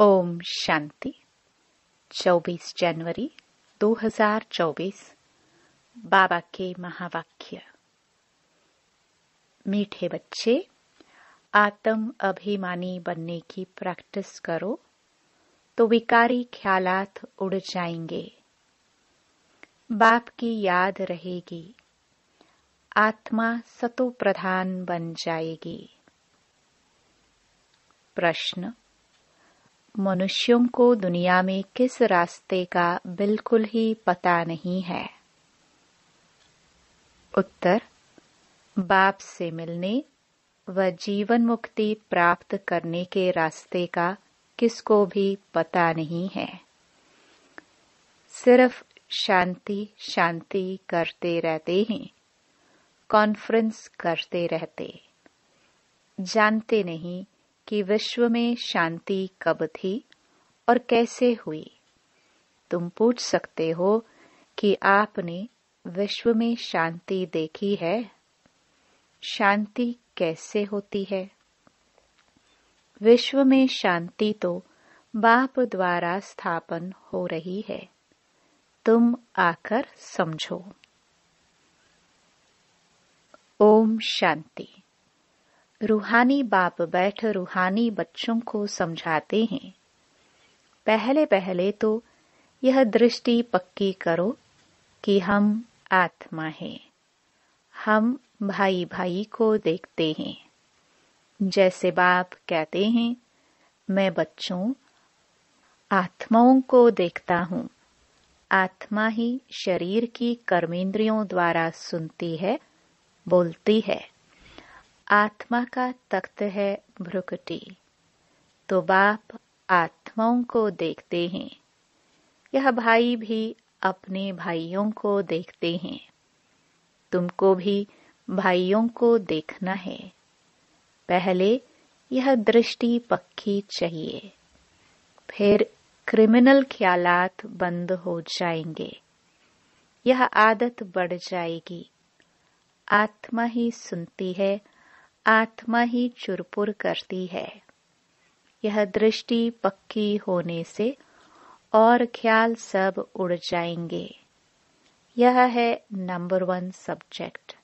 ओम शांति। 24 जनवरी 2024 बाबा के महावाक्य। मीठे बच्चे, आत्म अभिमानी बनने की प्रैक्टिस करो तो विकारी ख्यालात उड़ जाएंगे। बाप की याद रहेगी, आत्मा सतो प्रधान बन जाएगी। प्रश्न: मनुष्यों को दुनिया में किस रास्ते का बिल्कुल ही पता नहीं है? उत्तर: बाप से मिलने व जीवन मुक्ति प्राप्त करने के रास्ते का किसको भी पता नहीं है। सिर्फ शांति शांति करते रहते हैं, कॉन्फ्रेंस करते रहते, जानते नहीं कि विश्व में शांति कब थी और कैसे हुई। तुम पूछ सकते हो कि आपने विश्व में शांति देखी है? शांति कैसे होती है? विश्व में शांति तो बाप द्वारा स्थापन हो रही है। तुम आकर समझो। ओम शांति। रूहानी बाप बैठ रूहानी बच्चों को समझाते हैं। पहले पहले तो यह दृष्टि पक्की करो कि हम आत्मा हैं। हम भाई भाई को देखते हैं। जैसे बाप कहते हैं, मैं बच्चों आत्माओं को देखता हूँ। आत्मा ही शरीर की कर्मेंद्रियों द्वारा सुनती है, बोलती है। आत्मा का तख्त है भ्रुकुटी। तो बाप आत्माओं को देखते हैं। यह भाई भी अपने भाइयों को देखते हैं। तुमको भी भाइयों को देखना है। पहले यह दृष्टि पक्की चाहिए, फिर क्रिमिनल ख्यालात बंद हो जाएंगे। यह आदत बढ़ जाएगी। आत्मा ही सुनती है, आत्मा ही चुरपुर करती है। यह दृष्टि पक्की होने से और ख्याल सब उड़ जाएंगे। यह है नंबर 1 सब्जेक्ट।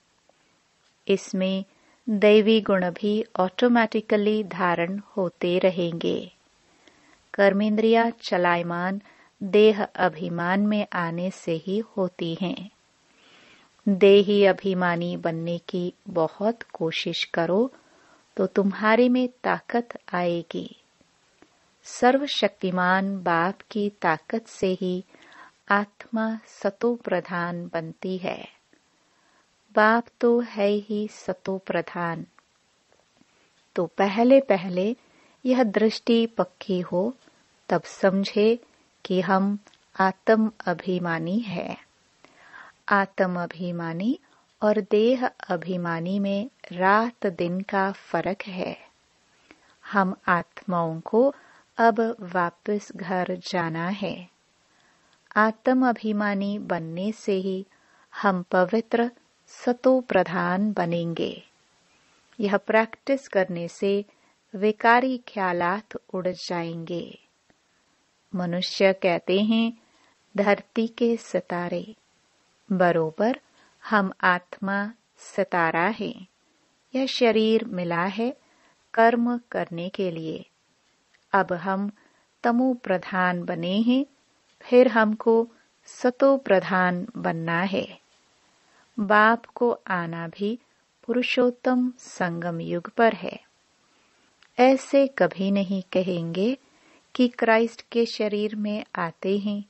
इसमें दैवी गुण भी ऑटोमेटिकली धारण होते रहेंगे। कर्मेंद्रियां चलायमान देह अभिमान में आने से ही होती हैं। देही अभिमानी बनने की बहुत कोशिश करो तो तुम्हारे में ताकत आएगी। सर्वशक्तिमान बाप की ताकत से ही आत्मा सतो प्रधान बनती है। बाप तो है ही सतो प्रधान। तो पहले पहले यह दृष्टि पक्की हो, तब समझे कि हम आत्म अभिमानी है। आत्म अभिमानी और देह अभिमानी में रात दिन का फर्क है। हम आत्माओं को अब वापस घर जाना है। आत्म अभिमानी बनने से ही हम पवित्र सतो प्रधान बनेंगे। यह प्रैक्टिस करने से विकारी ख्यालात उड़ जाएंगे। मनुष्य कहते हैं, धरती के सितारे। बरोबर हम आत्मा सितारा है। यह शरीर मिला है कर्म करने के लिए। अब हम तमो प्रधान बने हैं, फिर हमको सतो प्रधान बनना है। बाप को आना भी पुरुषोत्तम संगम युग पर है। ऐसे कभी नहीं कहेंगे कि क्राइस्ट के शरीर में आते हैं।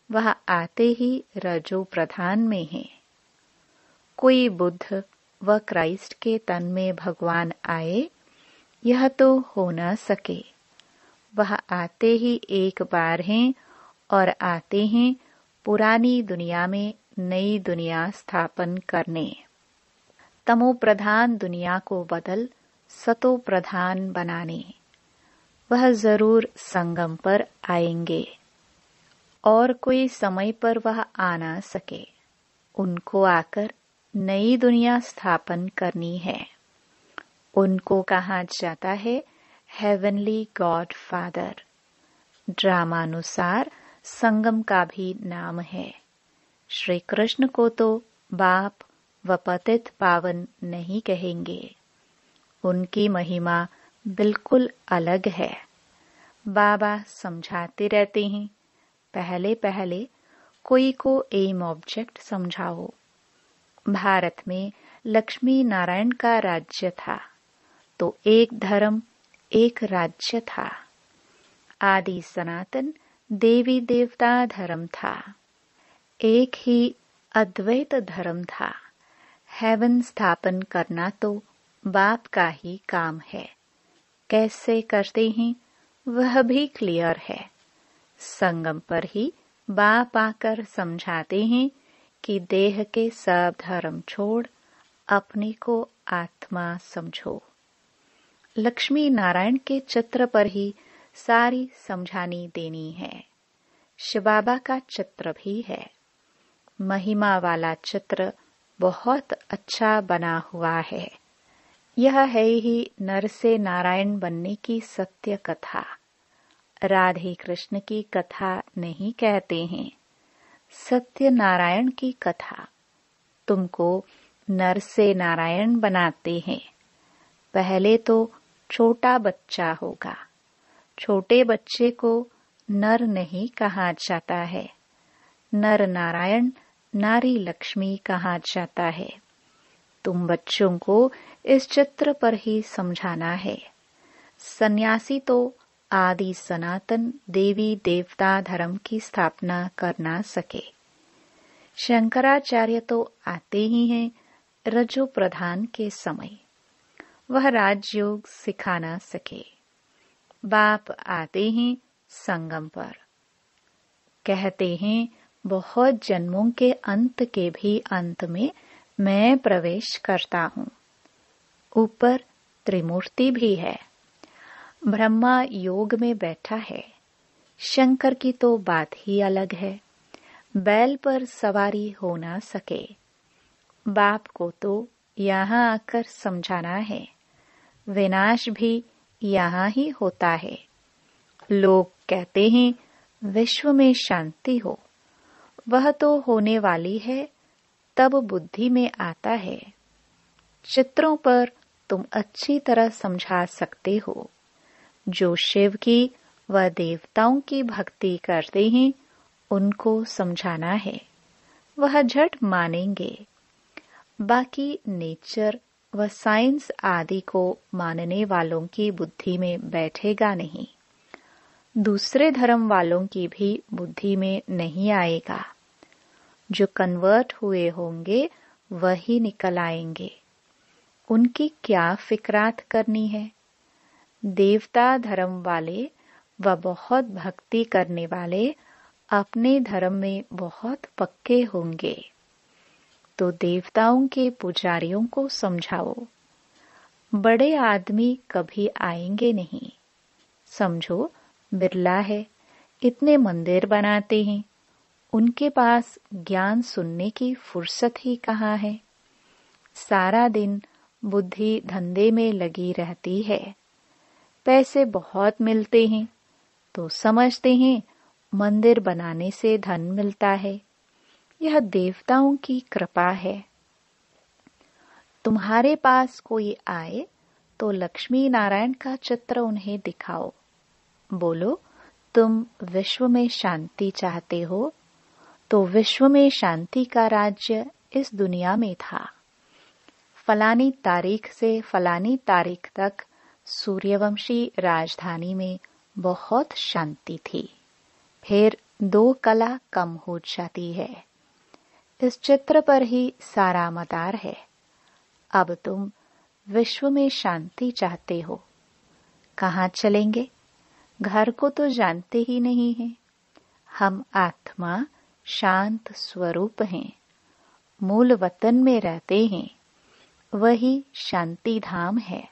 वह आते ही रजो प्रधान में है। कोई बुद्ध व क्राइस्ट के तन में भगवान आए, यह तो हो न सके। वह आते ही एक बार हैं और आते हैं पुरानी दुनिया में नई दुनिया स्थापन करने। तमो प्रधान दुनिया को बदल सतो प्रधान बनाने। वह जरूर संगम पर आएंगे और कोई समय पर वह आ ना सके। उनको आकर नई दुनिया स्थापन करनी है। उनको कहा जाता है हेवनली गॉड फादर। ड्रामानुसार संगम का भी नाम है। श्री कृष्ण को तो बाप व पतित पावन नहीं कहेंगे। उनकी महिमा बिल्कुल अलग है। बाबा समझाते रहते हैं, पहले पहले कोई को एम ऑब्जेक्ट समझाओ। भारत में लक्ष्मी नारायण का राज्य था, तो एक धर्म एक राज्य था। आदि सनातन देवी देवता धर्म था। एक ही अद्वैत धर्म था। हेवन स्थापन करना तो बाप का ही काम है। कैसे करते हैं वह भी क्लियर है। संगम पर ही बाप आकर समझाते हैं कि देह के सब धर्म छोड़ अपने को आत्मा समझो। लक्ष्मी नारायण के चित्र पर ही सारी समझानी देनी है। शिव बाबा का चित्र भी है। महिमा वाला चित्र बहुत अच्छा बना हुआ है। यह है ही नर से नारायण बनने की सत्य कथा। राधे कृष्ण की कथा नहीं कहते हैं, सत्य नारायण की कथा। तुमको नर से नारायण बनाते हैं। पहले तो छोटा बच्चा होगा। छोटे बच्चे को नर नहीं कहा जाता है। नर नारायण नारी लक्ष्मी कहा जाता है। तुम बच्चों को इस चित्र पर ही समझाना है। सन्यासी तो आदि सनातन देवी देवता धर्म की स्थापना कर ना सके। शंकराचार्य तो आते ही हैं रजो प्रधान के समय। वह राजयोग सिखा ना सके। बाप आते हैं संगम पर। कहते हैं बहुत जन्मों के अंत के भी अंत में मैं प्रवेश करता हूँ। ऊपर त्रिमूर्ति भी है। ब्रह्मा योग में बैठा है। शंकर की तो बात ही अलग है। बैल पर सवारी हो ना सके। बाप को तो यहाँ आकर समझाना है। विनाश भी यहाँ ही होता है। लोग कहते हैं विश्व में शांति हो। वह तो होने वाली है, तब बुद्धि में आता है। चित्रों पर तुम अच्छी तरह समझा सकते हो। जो शिव की व देवताओं की भक्ति करते हैं उनको समझाना है। वह झट मानेंगे। बाकी नेचर व साइंस आदि को मानने वालों की बुद्धि में बैठेगा नहीं। दूसरे धर्म वालों की भी बुद्धि में नहीं आएगा। जो कन्वर्ट हुए होंगे वही निकल आएंगे। उनकी क्या फिक्रात करनी है। देवता धर्म वाले व बहुत भक्ति करने वाले अपने धर्म में बहुत पक्के होंगे। तो देवताओं के पुजारियों को समझाओ। बड़े आदमी कभी आएंगे नहीं। समझो बिरला है, इतने मंदिर बनाते हैं। उनके पास ज्ञान सुनने की फुर्सत ही कहाँ है। सारा दिन बुद्धि धंधे में लगी रहती है। पैसे बहुत मिलते हैं तो समझते हैं मंदिर बनाने से धन मिलता है। यह देवताओं की कृपा है। तुम्हारे पास कोई आए तो लक्ष्मी नारायण का चित्र उन्हें दिखाओ। बोलो तुम विश्व में शांति चाहते हो, तो विश्व में शांति का राज्य इस दुनिया में था। फलानी तारीख से फलानी तारीख तक सूर्यवंशी राजधानी में बहुत शांति थी। फिर 2 कला कम हो जाती है। इस चित्र पर ही सारा मदार है। अब तुम विश्व में शांति चाहते हो। कहाँ चलेंगे? घर को तो जानते ही नहीं हैं। हम आत्मा शांत स्वरूप हैं। मूल वतन में रहते हैं। वही शांति धाम है।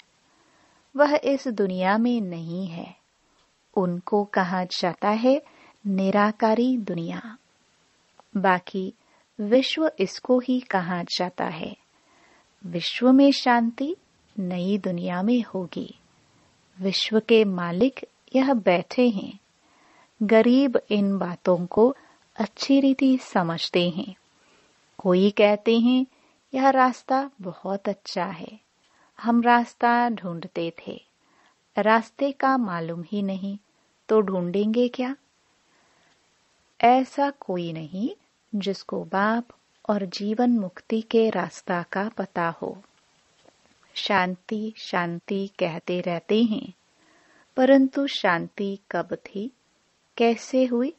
वह इस दुनिया में नहीं है। उनको कहा जाता है निराकारी दुनिया। बाकी विश्व इसको ही कहा जाता है। विश्व में शांति नई दुनिया में होगी। विश्व के मालिक यह बैठे हैं। गरीब इन बातों को अच्छी रीति समझते हैं। कोई कहते हैं यह रास्ता बहुत अच्छा है, हम रास्ता ढूंढते थे, रास्ते का मालूम ही नहीं तो ढूंढेंगे क्या। ऐसा कोई नहीं जिसको बाप और जीवन मुक्ति के रास्ता का पता हो। शांति शांति कहते रहते हैं, परंतु शांति कब थी, कैसे हुई,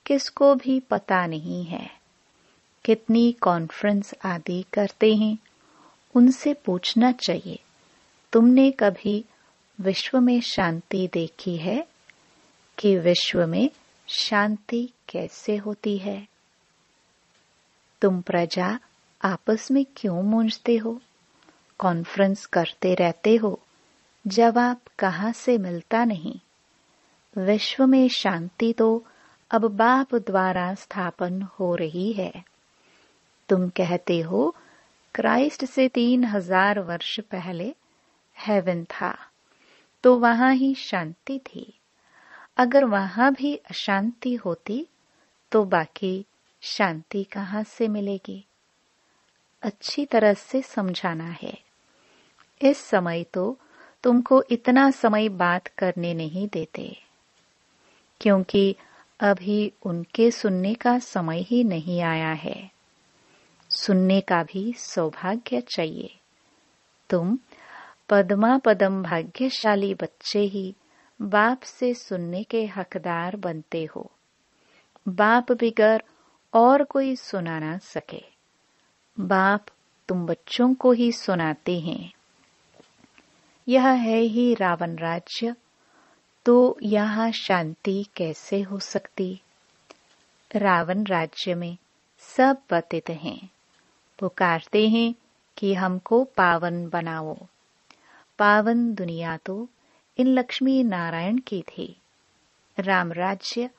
किसको भी पता नहीं है। कितनी कॉन्फ्रेंस आदि करते हैं, उनसे पूछना चाहिए, तुमने कभी विश्व में शांति देखी है कि विश्व में शांति कैसे होती है। तुम प्रजा आपस में क्यों मूंझते हो, कॉन्फ्रेंस करते रहते हो, जवाब कहाँ से मिलता नहीं। विश्व में शांति तो अब बाप द्वारा स्थापन हो रही है। तुम कहते हो क्राइस्ट से 3000 वर्ष पहले हेवन था, तो वहां ही शांति थी। अगर वहां भी अशांति होती तो बाकी शांति कहाँ से मिलेगी। अच्छी तरह से समझाना है। इस समय तो तुमको इतना समय बात करने नहीं देते, क्योंकि अभी उनके सुनने का समय ही नहीं आया है। सुनने का भी सौभाग्य चाहिए। तुम पद्मा पदम भाग्यशाली बच्चे ही बाप से सुनने के हकदार बनते हो। बाप बिगर और कोई सुना ना सके। बाप तुम बच्चों को ही सुनाते हैं। यह है ही रावण राज्य, तो यहाँ शांति कैसे हो सकती। रावण राज्य में सब पतित हैं, पुकारते हैं कि हमको पावन बनाओ। पावन दुनिया तो इन लक्ष्मी नारायण की थी। राम राज्य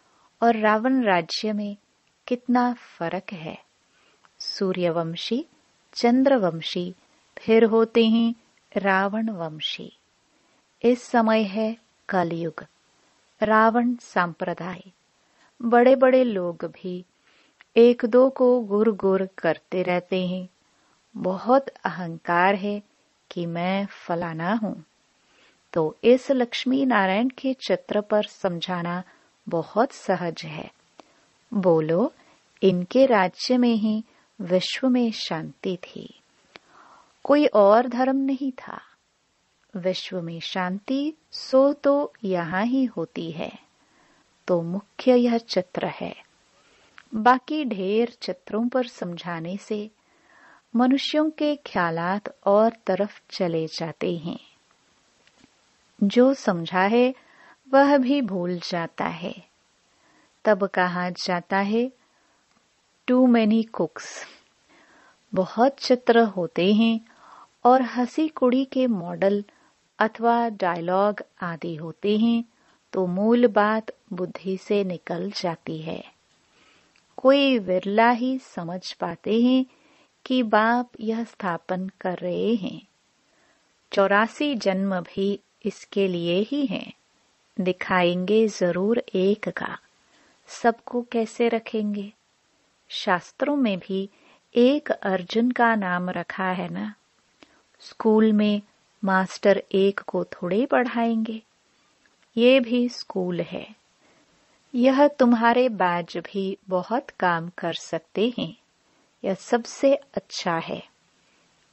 और रावण राज्य में कितना फर्क है। सूर्यवंशी, चंद्रवंशी, फिर होते हैं रावण वंशी। इस समय है कलयुग, रावण संप्रदाय। बड़े बड़े लोग भी एक दो को गुर गुर करते रहते हैं। बहुत अहंकार है कि मैं फलाना हूं। तो इस लक्ष्मी नारायण के चित्र पर समझाना बहुत सहज है। बोलो, इनके राज्य में ही विश्व में शांति थी, कोई और धर्म नहीं था। विश्व में शांति सो तो यहाँ ही होती है। तो मुख्य यह चित्र है। बाकी ढेर चित्रों पर समझाने से मनुष्यों के ख्यालात और तरफ चले जाते हैं। जो समझा है वह भी भूल जाता है। तब कहा जाता है टू मैनी कुक्स। बहुत चित्र होते हैं और हंसी कुड़ी के मॉडल अथवा डायलॉग आदि होते हैं, तो मूल बात बुद्धि से निकल जाती है। कोई विरला ही समझ पाते हैं कि बाप यह स्थापन कर रहे हैं। 84 जन्म भी इसके लिए ही हैं। दिखाएंगे जरूर एक का, सबको कैसे रखेंगे। शास्त्रों में भी एक अर्जुन का नाम रखा है ना। स्कूल में मास्टर एक को थोड़े पढ़ाएंगे। ये भी स्कूल है। यह तुम्हारे बैज भी बहुत काम कर सकते हैं। यह सबसे अच्छा है।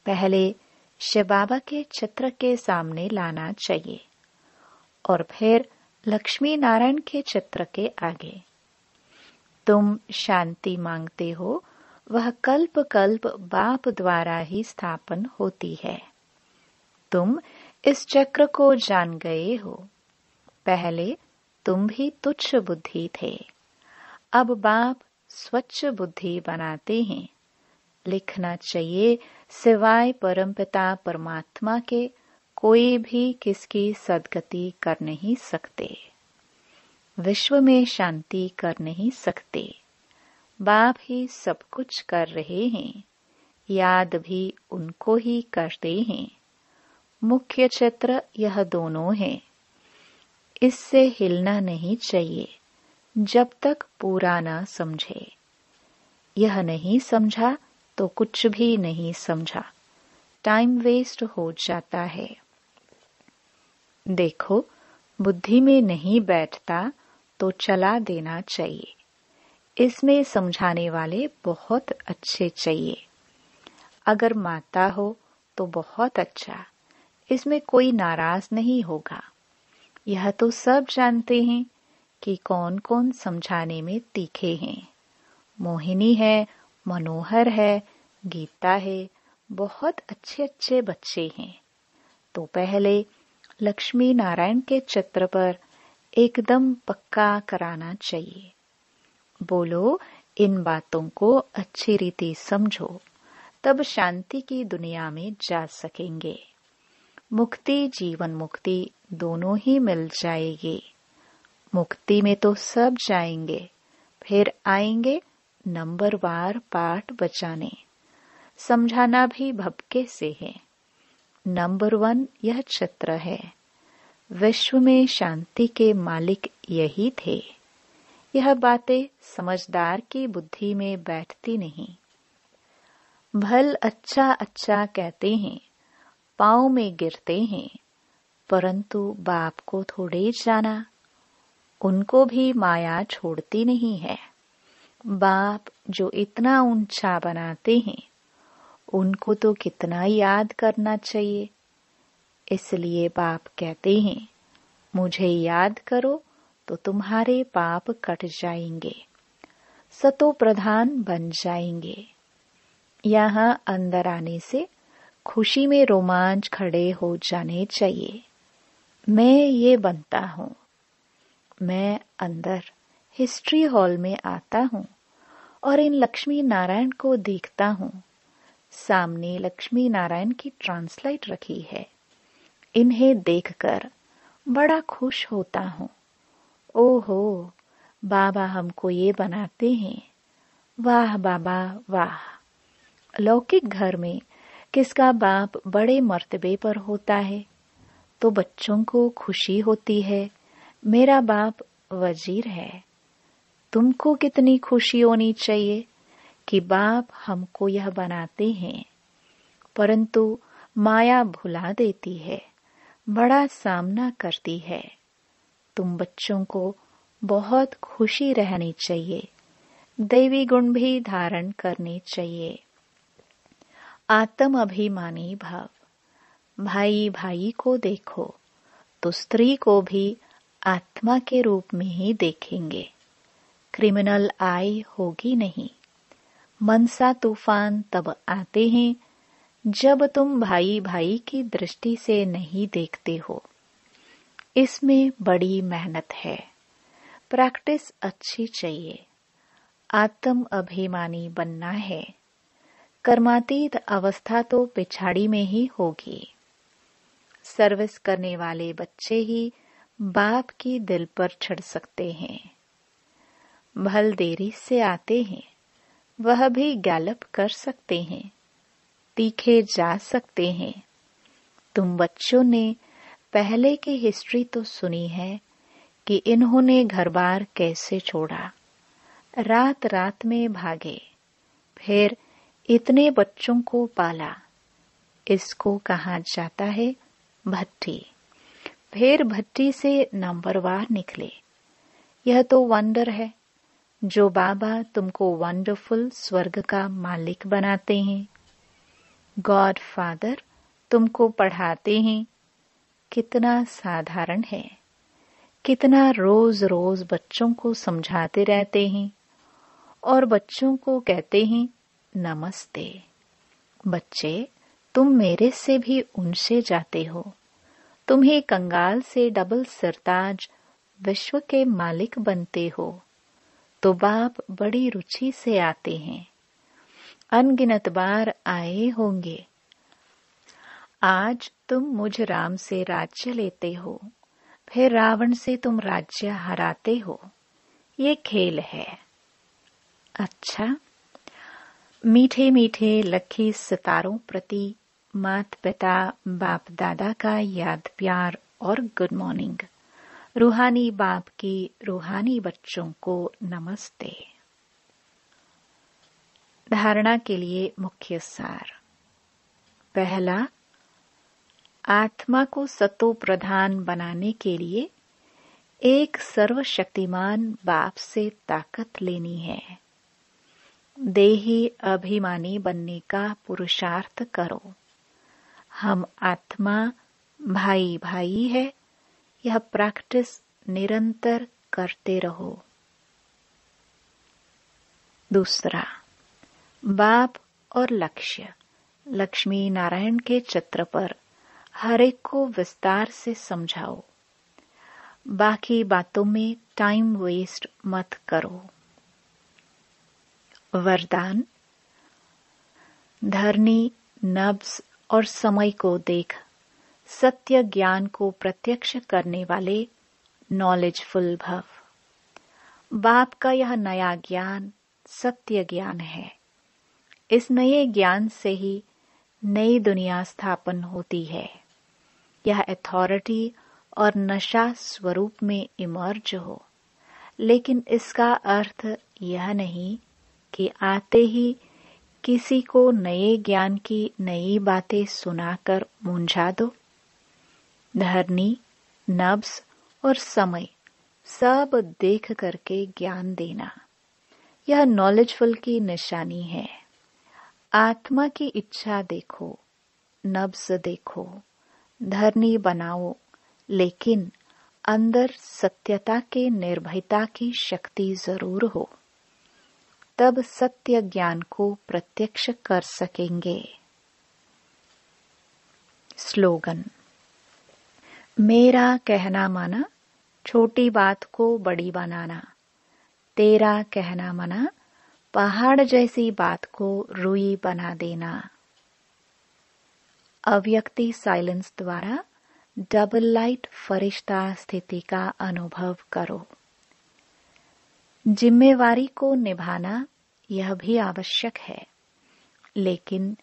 पहले शिव बाबा के चित्र के सामने लाना चाहिए और फिर लक्ष्मी नारायण के चित्र के आगे। तुम शांति मांगते हो, वह कल्प कल्प बाप द्वारा ही स्थापन होती है। तुम इस चक्र को जान गए हो। पहले तुम भी तुच्छ बुद्धि थे, अब बाप स्वच्छ बुद्धि बनाते हैं। लिखना चाहिए, सिवाय परमपिता परमात्मा के कोई भी किसकी सदगति कर नहीं सकते, विश्व में शांति कर नहीं सकते। बाप ही सब कुछ कर रहे हैं, याद भी उनको ही करते हैं। मुख्य चित्र यह दोनों है। इससे हिलना नहीं चाहिए। जब तक पूरा न समझे। यह नहीं समझा तो कुछ भी नहीं समझा, टाइम वेस्ट हो जाता है। देखो, बुद्धि में नहीं बैठता तो चला देना चाहिए। इसमें समझाने वाले बहुत अच्छे चाहिए। अगर माता हो तो बहुत अच्छा, इसमें कोई नाराज नहीं होगा। यह तो सब जानते हैं कि कौन कौन समझाने में तीखे हैं। मोहिनी है, मनोहर है, गीता है, बहुत अच्छे अच्छे बच्चे हैं। तो पहले लक्ष्मी नारायण के चित्र पर एकदम पक्का कराना चाहिए। बोलो, इन बातों को अच्छी रीति समझो, तब शांति की दुनिया में जा सकेंगे। मुक्ति, जीवन मुक्ति दोनों ही मिल जाएगी। मुक्ति में तो सब जाएंगे, फिर आएंगे नंबरवार पाठ बचाने। समझाना भी भपके से है। नंबर 1 यह चित्र है। विश्व में शांति के मालिक यही थे। यह बातें समझदार की बुद्धि में बैठती नहीं। भल अच्छा अच्छा कहते हैं, पाँव में गिरते हैं, परंतु बाप को थोड़े जाना। उनको भी माया छोड़ती नहीं है। बाप जो इतना ऊंचा बनाते हैं, उनको तो कितना याद करना चाहिए। इसलिए बाप कहते हैं, मुझे याद करो तो तुम्हारे पाप कट जाएंगे, सतो प्रधान बन जाएंगे। यहाँ अंदर आने से खुशी में रोमांच खड़े हो जाने चाहिए। मैं ये बनता हूँ। मैं अंदर हिस्ट्री हॉल में आता हूँ और इन लक्ष्मी नारायण को देखता हूँ। सामने लक्ष्मी नारायण की ट्रांसलाइट रखी है। इन्हें देखकर बड़ा खुश होता हूँ। ओहो, बाबा हमको ये बनाते हैं। वाह बाबा वाह। लौकिक घर में किसका बाप बड़े मर्तबे पर होता है तो बच्चों को खुशी होती है, मेरा बाप वजीर है। तुमको कितनी खुशी होनी चाहिए कि बाप हमको यह बनाते हैं। परंतु माया भुला देती है, बड़ा सामना करती है। तुम बच्चों को बहुत खुशी रहनी चाहिए, दैवी गुण भी धारण करने चाहिए। आत्म अभिमानी भाव। भाई भाई को देखो तो स्त्री को भी आत्मा के रूप में ही देखेंगे। क्रिमिनल आई होगी नहीं। मनसा तूफान तब आते हैं जब तुम भाई भाई की दृष्टि से नहीं देखते हो। इसमें बड़ी मेहनत है, प्रैक्टिस अच्छी चाहिए। आत्म अभिमानी बनना है। कर्मातीत अवस्था तो पिछाड़ी में ही होगी। सर्विस करने वाले बच्चे ही बाप की दिल पर चढ़ सकते हैं। भल देरी से आते हैं, वह भी गैलप कर सकते हैं, तीखे जा सकते हैं। तुम बच्चों ने पहले की हिस्ट्री तो सुनी है कि इन्होंने घर बार कैसे छोड़ा, रात रात में भागे, फिर इतने बच्चों को पाला। इसको कहा जाता है भट्टी। फिर भट्टी से नंबरवार निकले। यह तो वंडर है जो बाबा तुमको वंडरफुल स्वर्ग का मालिक बनाते हैं। गॉड फादर तुमको पढ़ाते हैं। कितना साधारण है, कितना रोज रोज बच्चों को समझाते रहते हैं और बच्चों को कहते हैं नमस्ते। बच्चे, तुम मेरे से भी ऊंचे जाते हो। तुम्हें कंगाल से डबल सरताज विश्व के मालिक बनते हो। तो बाप बड़ी रुचि से आते हैं। अनगिनत बार आए होंगे। आज तुम मुझ राम से राज्य लेते हो, फिर रावण से तुम राज्य हराते हो। ये खेल है। अच्छा, मीठे मीठे लखी सितारों प्रति मात पिता बाप दादा का याद प्यार और गुड मॉर्निंग। रूहानी बाप की रूहानी बच्चों को नमस्ते। धारणा के लिए मुख्य सार। पहला, आत्मा को सतो प्रधान बनाने के लिए एक सर्वशक्तिमान बाप से ताकत लेनी है। देही अभिमानी बनने का पुरुषार्थ करो। हम आत्मा भाई भाई है, यह प्रैक्टिस निरंतर करते रहो। दूसरा, बाप और लक्ष्य। लक्ष्मी नारायण के चित्र पर हर एक को विस्तार से समझाओ। बाकी बातों में टाइम वेस्ट मत करो। वरदान। धरनी, नब्ज और समय को देख सत्य ज्ञान को प्रत्यक्ष करने वाले नॉलेजफुल भव। बाप का यह नया ज्ञान सत्य ज्ञान है। इस नए ज्ञान से ही नई दुनिया स्थापन होती है। यह अथॉरिटी और नशा स्वरूप में इमर्ज हो, लेकिन इसका अर्थ यह नहीं कि आते ही किसी को नए ज्ञान की नई बातें सुनाकर मूंझा दो। धरनी, नब्ज और समय सब देख करके ज्ञान देना, यह नॉलेजफुल की निशानी है। आत्मा की इच्छा देखो, नब्ज देखो, धरनी बनाओ, लेकिन अंदर सत्यता के निर्भयता की शक्ति जरूर हो। तब सत्य ज्ञान को प्रत्यक्ष कर सकेंगे। स्लोगन। मेरा कहना माना, छोटी बात को बड़ी बनाना। तेरा कहना माना, पहाड़ जैसी बात को रुई बना देना। अव्यक्ति साइलेंस द्वारा डबल लाइट फरिश्ता स्थिति का अनुभव करो। जिम्मेवारी को निभाना यह भी आवश्यक है, लेकिन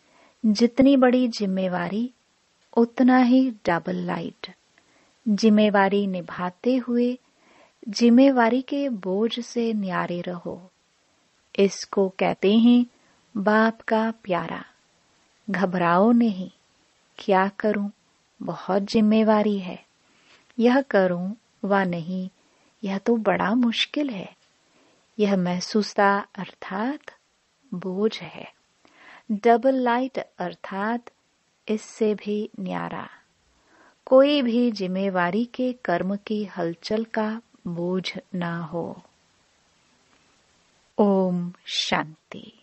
जितनी बड़ी जिम्मेवारी उतना ही डबल लाइट। जिम्मेवारी निभाते हुए जिम्मेवारी के बोझ से न्यारे रहो। इसको कहते हैं बाप का प्यारा। घबराओ नहीं, क्या करूं, बहुत जिम्मेवारी है, यह करूं व नहीं, यह तो बड़ा मुश्किल है। यह महसूसता अर्थात बोझ है। डबल लाइट अर्थात इससे भी न्यारा। कोई भी जिम्मेवारी के कर्म की हलचल का बोझ ना हो। ओम शांति।